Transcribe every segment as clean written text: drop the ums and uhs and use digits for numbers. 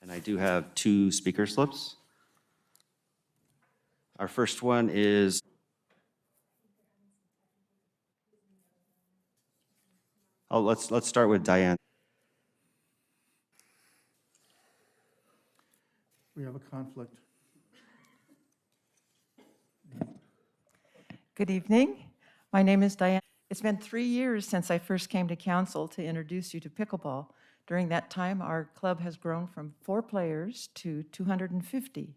And I do have 2 speaker slips. Our first one is let's start with Diane. We have a conflict. Good evening. My name is Diane. It's been 3 years since I first came to council to introduce you to pickleball. During that time, our club has grown from 4 players to 250.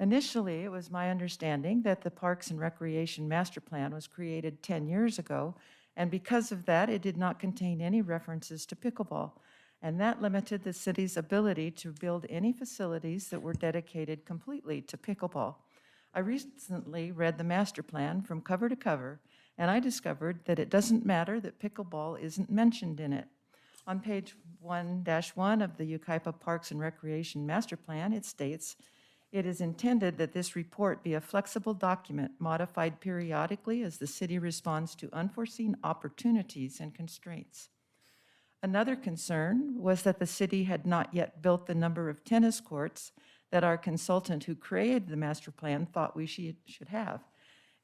Initially, it was my understanding that the Parks and Recreation Master Plan was created 10 years ago, and because of that, it did not contain any references to pickleball, and that limited the city's ability to build any facilities that were dedicated completely to pickleball. I recently read the master plan from cover to cover, and I discovered that it doesn't matter that pickleball isn't mentioned in it. On page 1-1 of the Yucaipa Parks and Recreation Master Plan, it states, "It is intended that this report be a flexible document modified periodically as the city responds to unforeseen opportunities and constraints." Another concern was that the city had not yet built the number of tennis courts that our consultant who created the master plan thought we should have.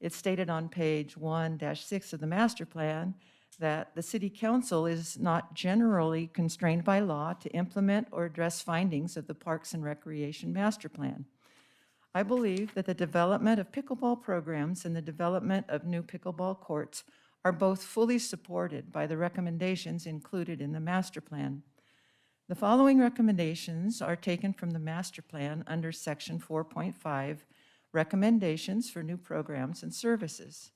It's stated on page 1-6 of the master plan that the city council is not generally constrained by law to implement or address findings of the Parks and Recreation Master Plan. I believe that the development of pickleball programs and the development of new pickleball courts are both fully supported by the recommendations included in the master plan. The following recommendations are taken from the master plan under section 4.5, recommendations for new programs and services.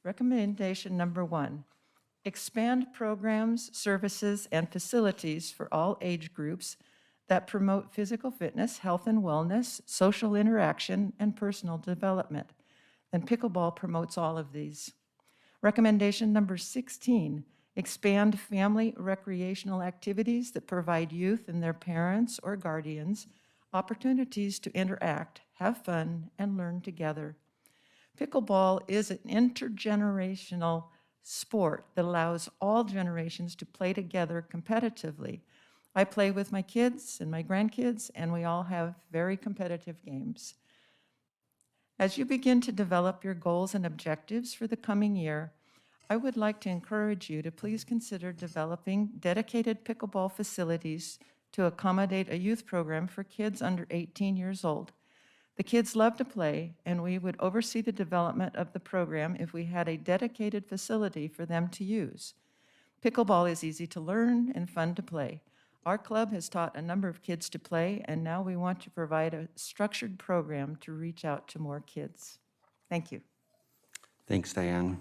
Recommendation number 1, expand programs, services, and facilities for all age groups that promote physical fitness, health and wellness, social interaction, and personal development. And pickleball promotes all of these. Recommendation number 16, expand family recreational activities that provide youth and their parents or guardians opportunities to interact, have fun, and learn together. Pickleball is an intergenerational sport that allows all generations to play together competitively. I play with my kids and my grandkids, and we all have very competitive games. As you begin to develop your goals and objectives for the coming year, I would like to encourage you to please consider developing dedicated pickleball facilities to accommodate a youth program for kids under 18 years old. The kids love to play, and we would oversee the development of the program if we had a dedicated facility for them to use. Pickleball is easy to learn and fun to play. Our club has taught a number of kids to play, and now we want to provide a structured program to reach out to more kids. Thank you. Thanks, Diane.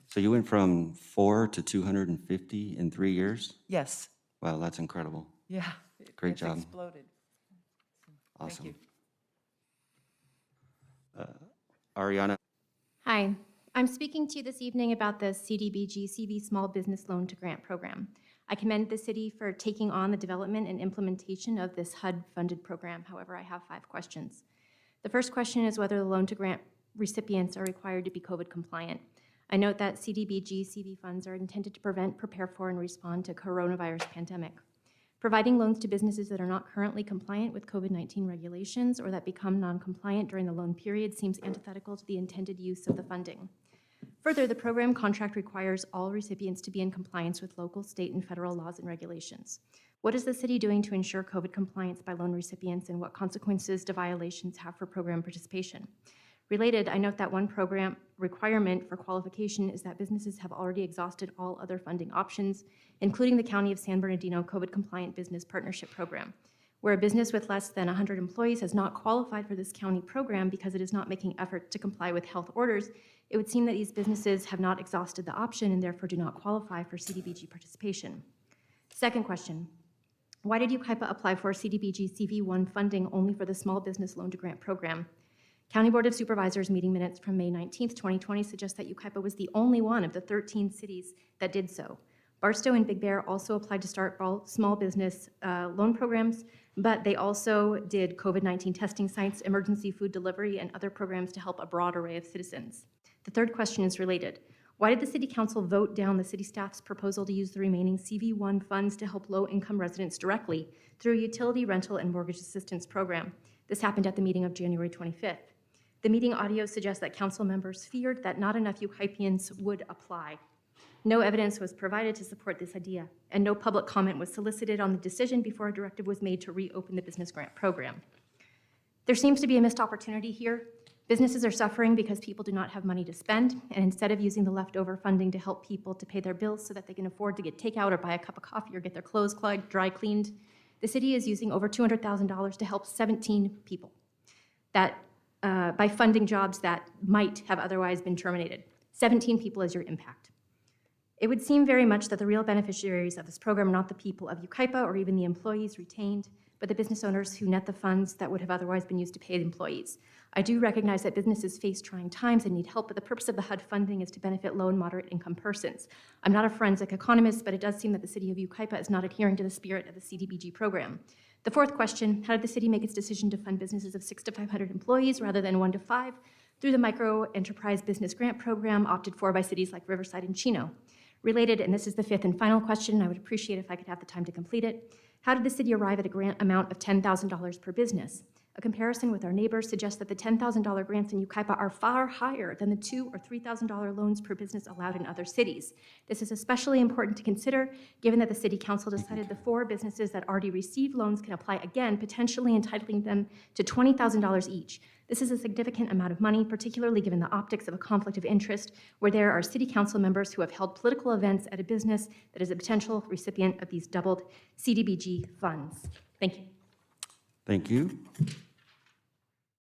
So you went from 4 to 250 in 3 years? Yes. Wow, that's incredible. Yeah. Great It's job. Exploded. Awesome. Thank you. Ariana. Hi, I'm speaking to you this evening about the CDBG CV Small Business Loan to Grant program. I commend the city for taking on the development and implementation of this HUD-funded program. However, I have 5 questions. The first question is whether the loan to grant recipients are required to be COVID compliant. I note that CDBG CV funds are intended to prevent, prepare for, and respond to coronavirus pandemic. Providing loans to businesses that are not currently compliant with COVID-19 regulations or that become non-compliant during the loan period seems antithetical to the intended use of the funding. Further, the program contract requires all recipients to be in compliance with local, state, and federal laws and regulations. What is the city doing to ensure COVID compliance by loan recipients, and what consequences do violations have for program participation? Related, I note that one program requirement for qualification is that businesses have already exhausted all other funding options, including the County of San Bernardino COVID-compliant Business Partnership Program. Where a business with less than 100 employees has not qualified for this county program because it is not making efforts to comply with health orders, it would seem that these businesses have not exhausted the option and therefore do not qualify for CDBG participation. Second question, why did Yucaipa apply for CDBG CV1 funding only for the Small Business Loan to Grant program? County Board of Supervisors meeting minutes from May 19th, 2020 suggest that Yucaipa was the only one of the 13 cities that did so. Barstow and Big Bear also applied to start small business loan programs, but they also did COVID-19 testing sites, emergency food delivery, and other programs to help a broad array of citizens. The third question is related. Why did the City Council vote down the city staff's proposal to use the remaining CV1 funds to help low-income residents directly through a utility rental and mortgage assistance program? This happened at the meeting of January 25th. The meeting audio suggests that council members feared that not enough Yucaipians would apply. No evidence was provided to support this idea, and no public comment was solicited on the decision before a directive was made to reopen the business grant program. There seems to be a missed opportunity here. Businesses are suffering because people do not have money to spend, and instead of using the leftover funding to help people to pay their bills so that they can afford to get takeout or buy a cup of coffee or get their clothes dry cleaned, the city is using over $200,000 to help 17 people by funding jobs that might have otherwise been terminated. 17 people is your impact. It would seem very much that the real beneficiaries of this program are not the people of Yucaipa or even the employees retained, but the business owners who net the funds that would have otherwise been used to pay the employees. I do recognize that businesses face trying times and need help, but the purpose of the HUD funding is to benefit low and moderate income persons. I'm not a forensic economist, but it does seem that the city of Yucaipa is not adhering to the spirit of the CDBG program. The fourth question, how did the city make its decision to fund businesses of 6 to 500 employees rather than 1 to 5 through the Micro Enterprise Business Grant Program opted for by cities like Riverside and Chino? Related, and this is the fifth and final question, I would appreciate if I could have the time to complete it. How did the city arrive at a grant amount of $10,000 per business? A comparison with our neighbors suggests that the $10,000 grants in Yucaipa are far higher than the $2,000 or $3,000 loans per business allowed in other cities. This is especially important to consider, given that the City Council decided the 4 businesses that already received loans can apply again, potentially entitling them to $20,000 each. This is a significant amount of money, particularly given the optics of a conflict of interest, where there are City Council members who have held political events at a business that is a potential recipient of these doubled CDBG funds. Thank you. Thank you.